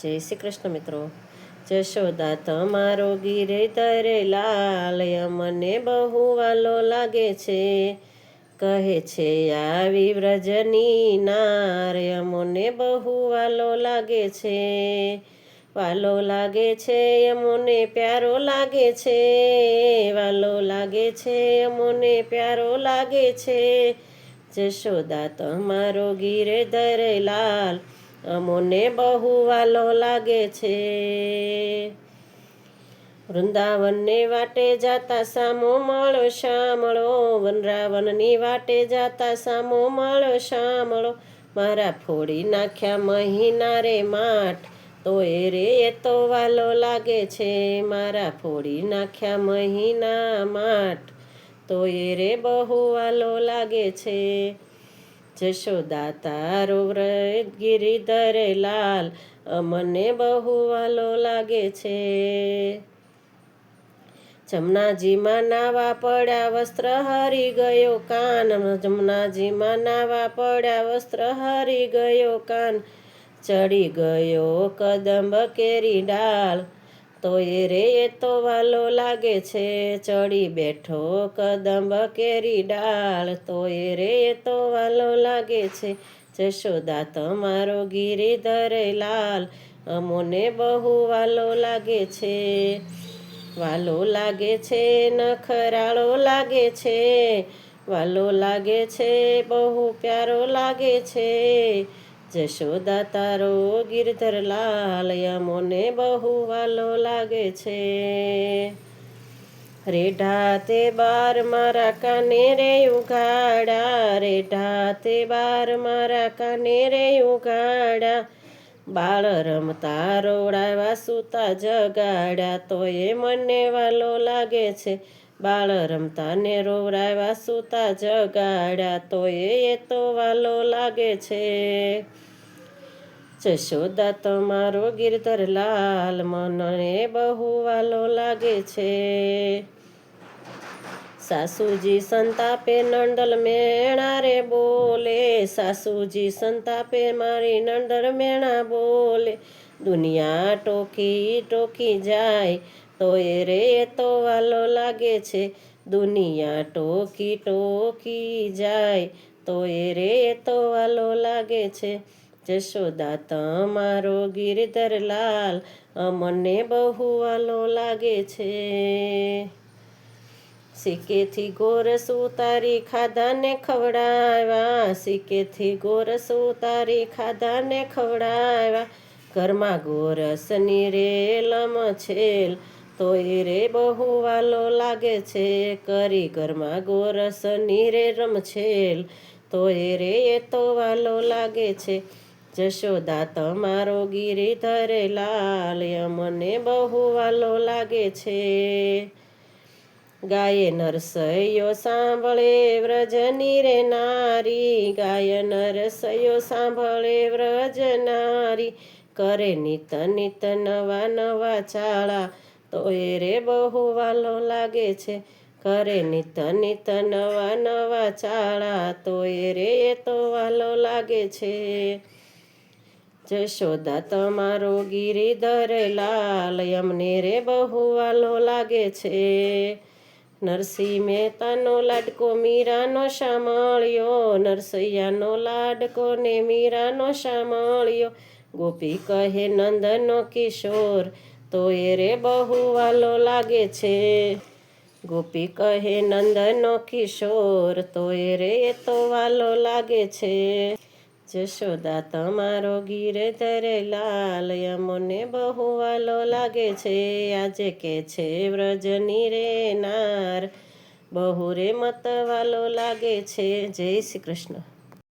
જય શ્રી કૃષ્ણ મિત્રો। જશોદા તમારો ગિરધર લાલ મને બહુ વાલો લાગે છે। કહે છે આવી વ્રજની નાર મને બહુ વાલો લાગે છે। વાલો લાગે છે મને પ્યારો લાગે છે। વાલો લાગે છે મને પ્યારો લાગે છે। જશોદા તમારો ગિરધર લાલ અમોને બહુ વાલો લાગે છે। વૃંદાવનને વાટે જાતા સામો મળો શામળો। વનરાવનની વાટે જાતા સામો મળો શામળો। મારા ફોડી નાખ્યા મહિના રે માઠ તો એ રે એ તો વાલો લાગે છે। મારા ફોડી નાખ્યા મહિના માઠ તો એ રે બહુ વાલો લાગે છે। જશોદા તારો ગિરધર લાલ મને બહુ વાલો લાગે છે। જમનાજીમાં નાવા પડ્યા વસ્ત્ર હરી ગયો કાન। જમનાજીમાં નાવા પડ્યા વસ્ત્ર હરી ગયો કાન। ચડી ગયો કદંબ કેરી ડાળ તો એ રે એ તો વાલો લાગે છે। ચડી બેઠો કદંબ કેરી ડાળ તો એ રે એ તો વાલો લાગે છે। જશોદા તમારો ગિરધર લાલ અમોને બહુ વાલો લાગે છે। વાલો લાગે છે નખરાળો લાગે છે। વાલો લાગે છે બહુ પ્યારો લાગે છે। જશોદા તારો ગિરધર લાલ અમોને બહુ વાલો લાગે છે। રેઢા તે બાર મારા કાને રે ઉઘાડા। રેઢા તે બાર મારા કાને રે ઉઘાડા। બાળ રમતા રોવડાવા સૂતા જગાડ્યા તો એ મને વાલો લાગે છે। બાળ રમતા ને રોવડાવા સૂતા જગાડ્યા તો એ તો વાલો લાગે છે। જશોદા તમારો ગિરધર લાલ મને બહુ વાલો લાગે છે। સાસુજી સંતાપે નંદલ મેણા રે બોલે। સાસુજી સંતાપે મારી નંદલ મેણા બોલે। દુનિયા ટોકી ટોકી જાય તો એ રે તો વાલો લાગે છે। દુનિયા ટોકી ટોકી જાય તો એ રે તો વાલો લાગે છે। જશોદા તમારો ગિરધર લાલ મને બહુ વાલો લાગે છે। સિક્કેથી ગોરસ ઉતારી ખાધાને ખવડાવ્યા। સિક્કેથી ગોરસ ઉતારી ખાધાને ખવડાવ્યા। ઘરમાં ગોરસની રે લમછેલ તો એ રે બહુ વાલો લાગે છે। કરી ઘરમાં ગોરસની રે રમછેલ તો એ રે એ તો વાલો લાગે છે। જશોદા તમારો ગિરધર લાલ મને બહુ વાલો લાગે છે। ગાય નરસૈયો સાંભળે વ્રજની રે નારી। ગાય નરસૈયો સાંભળે વ્રજ નારી। કરે નિત નિત નવા નવા ચાળા તો એ રે બહુ વાલો લાગે છે। કરે નિત નિત નવા નવા ચાળા તો એ રે તો વાલો લાગે છે। જશોદા તમારો ગિરધર લાલ અમને રે બહુ વાલો લાગે છે। નરસિંહ મહેતાનો લાડકો મીરાનો શામળિયો। નરસૈયાનો લાડકો ને મીરાનો શામળિયો। ગોપી કહે નંદનો કિશોર તો એ રે બહુ વાલો લાગે છે। ગોપી કહે નંદનો કિશોર તો એ રે તો વાલો લાગે છે। જશોદા તમારો ગિરધર લાલ મને બહુ વાલો લાગે છે। આજે કે છે વ્રજની રે નાર બહુ રે મત વાલો લાગે છે। જય શ્રી કૃષ્ણ।